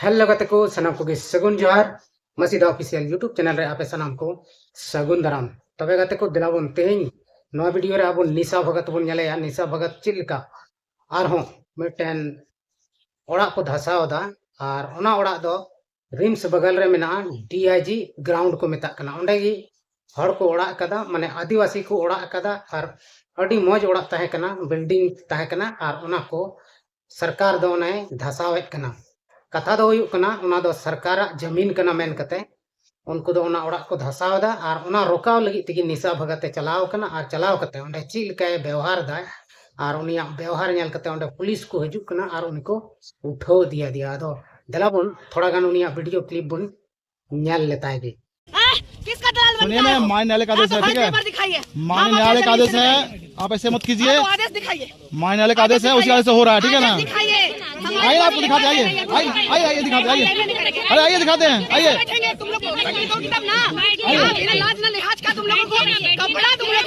Hello गते को सनाम को सगुन जोहार मसीदा ऑफिशियल यूट्यूब चैनल रे आपे सनाम को सगुन दाराम तबे गते को दिलाबन तेज नवा वीडियो रे आबो निशा भगत बन नेलेया निशा भगत चिलका आरहों मिटन ओड़ा को धसावदा और ओना ओड़ा दो रिम्स बगल रे मेना डीआईजी ग्राउंड को मेता कना ओंडे गी हर को ओड़ा कदा माने आदिवासी को ओड़ा कदा और अडी मौज ओड़ा ताहे कना बिल्डिंग ताहे कना और ओना को सरकार दो ने धसावेत कना कथा दो हुयुक कना ओना दो सरकार जमीन कना मेन कते उनको दो ओना ओड़ा को धसावदा और ओना रोकाव लगी तिगी निशा भगते चलाव कना और चलाव कते ओंडे ची लेकाय व्यवहार दाय और उनिया व्यवहार नेल कते ओंडे पुलिस को हजुक कना और उनको उठाव दिया दो देलाबुन थोड़ा गान उनिया वीडियो क्लिप बुन नेल लेताय गे किसका दलाल बन सुनिए मैं मान्य न्यायालय का आदेश है, ठीक है। मान्य न्यायालय का आदेश है, आप ऐसे मत कीजिए। आदेश दिखाइए। मान्य न्यायालय का आदेश है, उसी आदेश से हो रहा है, ठीक है ना। दिखाइए। आइए आपको दिखाते हैं, आइए दिखाते हैं, आइए। अरे आइए दिखाते हैं, आइए। तुम लोग तब ना बिना लाज ना लिहाज का तुम लोगों को कपड़ा तुम लोग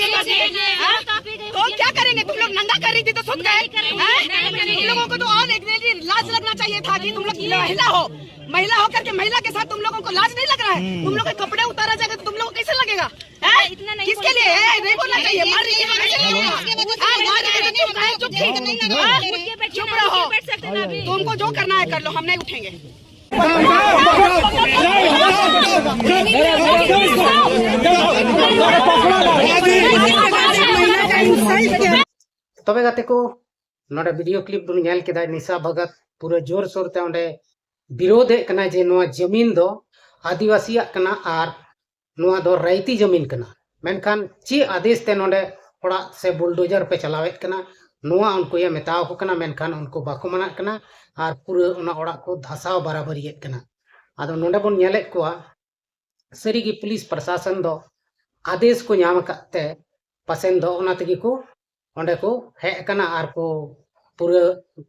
तो क्या करेंगे। तुम लोग नंगा कर रही थी तो सुन गए। तुम लोगों को तो और एक लाज लगना चाहिए था कि तुम लोग महिला होकर के महिला के साथ तुम लोगों को लाज नहीं लग रहा है। तुम लोग के कपड़े उतारा जाएगा तो तुम लोगों को कैसे लगेगा। किसके लिए है नहीं बोलना चाहिए। चुप रहो। तुमको जो करना है कर लो, हम नहीं उठेंगे। तबे गाते को नोडे वीडियो क्लिप बुन नेल केदा निशा भगत पूरा जोर शोर ते ओंडे विरोध कना जे नोआ जमीन दो आदिवासी कना और नोआ दो राइती जमीन कना मेनखान ची आदेश ते नोडे ओड़ा से बुलडोजर पे चलावेत कना नोआ उनको ये मेताव को कना मेनखान उनको बाको मना कना और पूरा उना ओड़ा को धसाव बराबरियत कना आदो नोडे बुन नेलेत कोआ सरीगी पुलिस प्रशासन दो आदेश को नाम काते पासेन दो ओना तगी को ओंडे को हे कना और को पूरा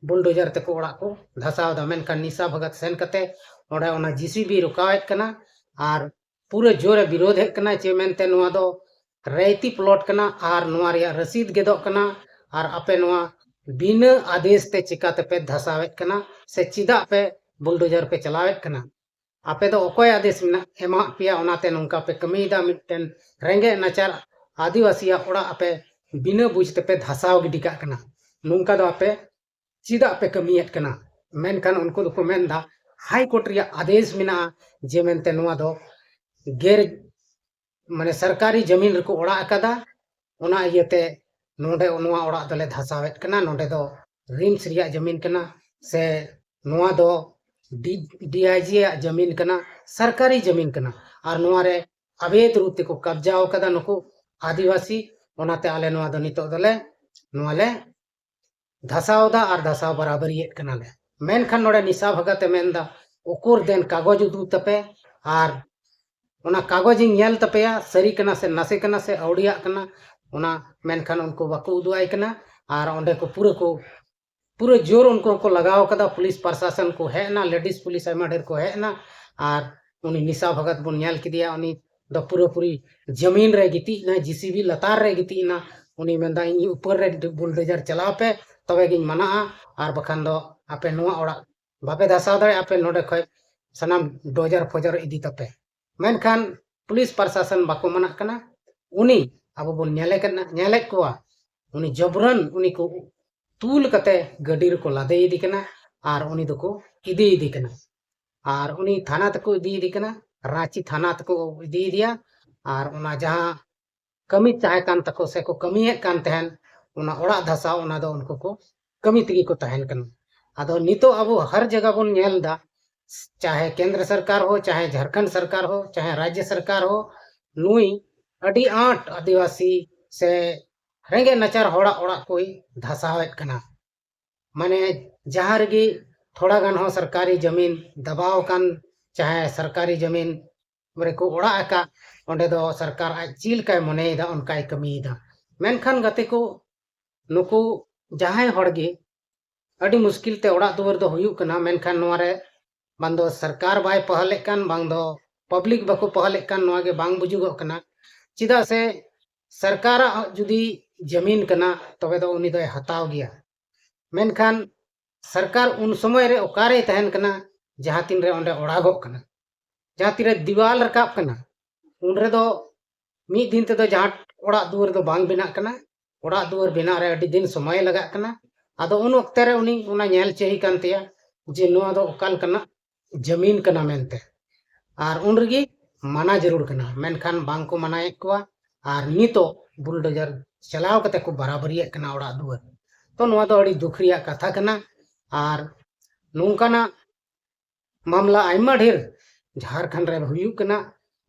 बुलडोजर ते को ओड़ा को धसाव दा मेनखान निशा भगत सेन कते ओंडे ओना जीसीबी रुकावेत कना और पूरा जोर विरोध है कना चे मेनते नोआ दो रैती प्लॉट कना और नोआ रिया रसीद गेदो कना और आपे नोआ बिना आदेश ते चिकाते पे धसावेत कना से चिदा पे बुलडोजर पे चलावेत कना आपे दो ओकोय आदेश में एमा पिया ओनाते नोंका पे कमीदा मिटन रेंगे नाचार आदिवासी ओड़ा आपे बिना बुझते पे धसाव गिडी का कना नोंका दो आपे चिदा पे कमियत कना मेनखान उनको दो को मेनदा हाई कोर्ट रिया आदेश मिना जे मेनते नोआ दो गैर माने सरकारी जमीन रको ओड़ा अकादा ओना इयते नोडे नोआ ओड़ा दले धसावेत कना नोडे दो रिम्स रिया जमीन कना से नोआ दो डीआईजी जमीन कना सरकारी जमीन कना और नोआ रे अवैध रूप को कब्जा कदा नुको आदिवासी ओनाते आले नोआ दो नितो दले नोआ ले धसावदा और धसाव बराबरियत कना ले मेनखान नोडे निशा भगते मेनदा ओकुर देन कागज उदू तपे और ओना कागज नेल तपेया सरी कना से नासे कना से औड़िया कना ओना मेनखान उनको बाको उदुआई कना और ओंडे को पूरा जोर उनको को लगाव कदा पुलिस प्रशासन को है ना लेडीज पुलिस आयमा ढेर को है ना और उनी निशा भगत बुन नेल किदिया उनी दो पूरी जमीन रे गिती ना जीसीबी लतार रे गिती ना उनी मेंदा इन ऊपर रे बुलडोजर चलाव पे तबे गिन मना और बखान दो आपे नोआ ओड़ा बापे धसाव दाड़े आपे नोडे खय सनाम डोजर फोजर इदी तपे मेनखान पुलिस प्रशासन बाको मना कना उनी अब बोन नेले कोआ उनी जबरन उनी को तूल कते गड्डी रे को लादे इदी कना और उनी दो को इदी कना और उनी थाना तक इदी कना रांची थाना तक इदी दिया और उना जहां कमी चाहे कान तको से को कमी कान तहन उना ओड़ा धसा उना दो उनको को कमी तगी को तहन कना आदो नितो अब हर जगह बोन नेल दा चाहे केंद्र सरकार हो चाहे झारखंड सरकार हो चाहे राज्य सरकार हो नुई अडी आठ आदिवासी से रेंगे नचार होड़ा ओड़ा कोई धसावेत कना माने जहां रगी थोड़ा गान हो सरकारी जमीन दबाव कान चाहे सरकारी जमीन मरे को ओड़ा का ओंडे दो सरकार आज चील काय मनेदा उनकाय कमीदा मेनखान गते को नुकु जहां होड़गे अडी मुश्किल ते ओड़ा दुवर दो हुयु कना मेनखान नोरे बांग दो सरकार बाय पहले कान बांग दो पब्लिक बाको पहले कान नोआ गे बांग बुजुगो कना चिदा से सरकार जुदी जमीन कना तबे दो उनी दो हताव गया मेनखान सरकार उन समय रे ओकारे तहन कना जहाँ तीन रे ओंडे ओड़ागोग कना जहाँ तीन रे दीवाल रकाब कना उन रे दो मीद दिन ते दो जहाँ ओड़ा दुआर दो बांग बिना कना ओड़ा दुआर बिना रे अडी दिन समय लगा कना आदो उन वक्त रे उनी उना नेल चही कान तिया जे नुआ दो ओकाल कना जमीन कना मेनते आर उन रगी माना जरूर कना मेनखान बांग को मनाए कुआ आर नितो बुलडोजर चलाव कते को बराबरी कना ओड़ा दुआर तो नुआ दो अडी दुख रिया कथा कना आर नोंकाना मामला आयमा ढेर झारखंड रे हुयुग कना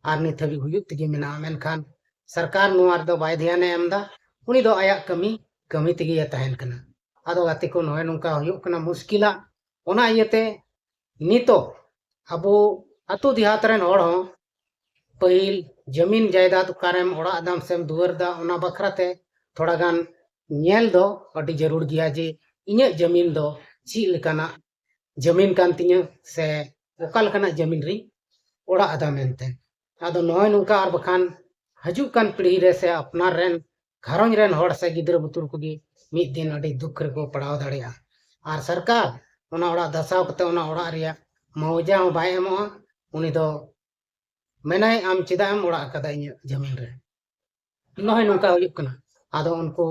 आर नित हबी हुयुग तिगे मेना मेनखान सरकार नुआ दो बाय ध्यान एमदा उनी दो आया कमी तिगे तहन कना आदो गाते को नोय नोंका हुयुग कना मुश्किला ओना इयते नितो अबो अतु देहात रेन होड़ हो पहिल जमीन जायदाद कारेम ओड़ा दाम सेम दुआर दा ओना बखराते थोड़ा गान नेल दो अडी जरूर गिया जे इᱧᱟᱹᱜ जमीन दो ची लेकाना जमीन कान तिᱧᱟ से ओका लेकाना जमीन री ओड़ा अदा मेनते आदो नोय नोंका आर बखान हजुग कान पीढ़ी रे से अपनार रेन घारोंज रेन होड़ से गिदरा बुतुर कोगी मीद दिन अडी दुख रे को पड़ाव दाड़िया आर सरकार ओना ओड़ा दसाव कते ओना ओड़ा रिया मौजा हो बाय एमोआ उनी दो मेनाय आम चिदा एम ओड़ा कदा इᱧᱟᱹᱜ जमीन रे नोय नोंका हुयुग कना आदो उनको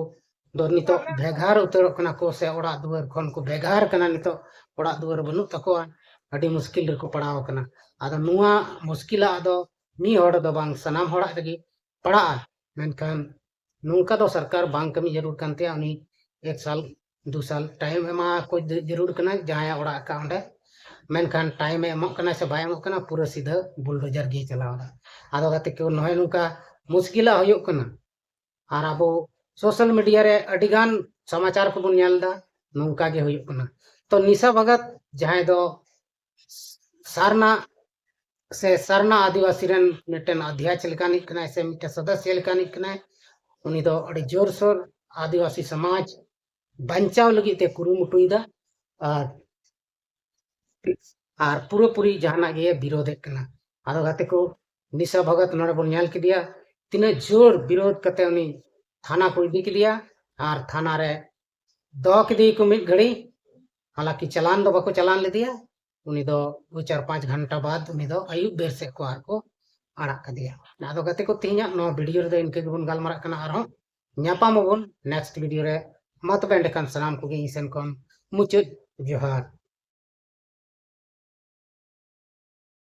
दो नितो भेगार उतरो कना को से ओड़ा दुआर खन को भेगार कना नितो ओड़ा दुआर बनु तकोआ अडी मुश्किल रे को पड़ाव कना आदो नुआ मुश्किला आदो मी होड़ दो बांग सनाम होड़ा रगी पड़ा मेनखान नोंका दो सरकार बांग कमी जरूर कानते उनी 1 साल 2 साल टाइम एमा को जरूर कना जहां ओड़ा का ओंडे मेनखान टाइम एमो कना से बाय एमो कना पूरा सीधा बुलडोजर गे चलावदा आदो गाते को नोय नोंका मुश्किला हुयुग कना आर अबो सोशल मीडिया रे अडिगान समाचार को बुन नेलदा नोंका गे हुयुग कना तो निशा भगत जहां दो सारना आदिवासी रेन मिटन अध्यक्ष लेकानी कना से मिटे सदस्य लेकानी कना उनी दो अडी जोर सोर आदिवासी समाज बंचाव लगी ते कुरुमुटुइदा आर पूरी जहाना गे विरोध कना आदो गाते को निशा भगत नोडे बोन नेल किदिया तिना जोर विरोध कते उनी थाना को इदी किदिया आर थाना रे दो किदी को मिद घड़ी हालांकि चलान दो बको चलान ले दिया उनी दो 4-5 घंटा बाद उनी दो आयुब बेर से को आर को आड़ा कदिया आदो गाते को तिहिया नो वीडियो रे इनके बोन गालमारा कना आरो न्यापा मबोन नेक्स्ट वीडियो रे मत बेंड कान सलाम को गे इसेन कोन मुचुद जोहार।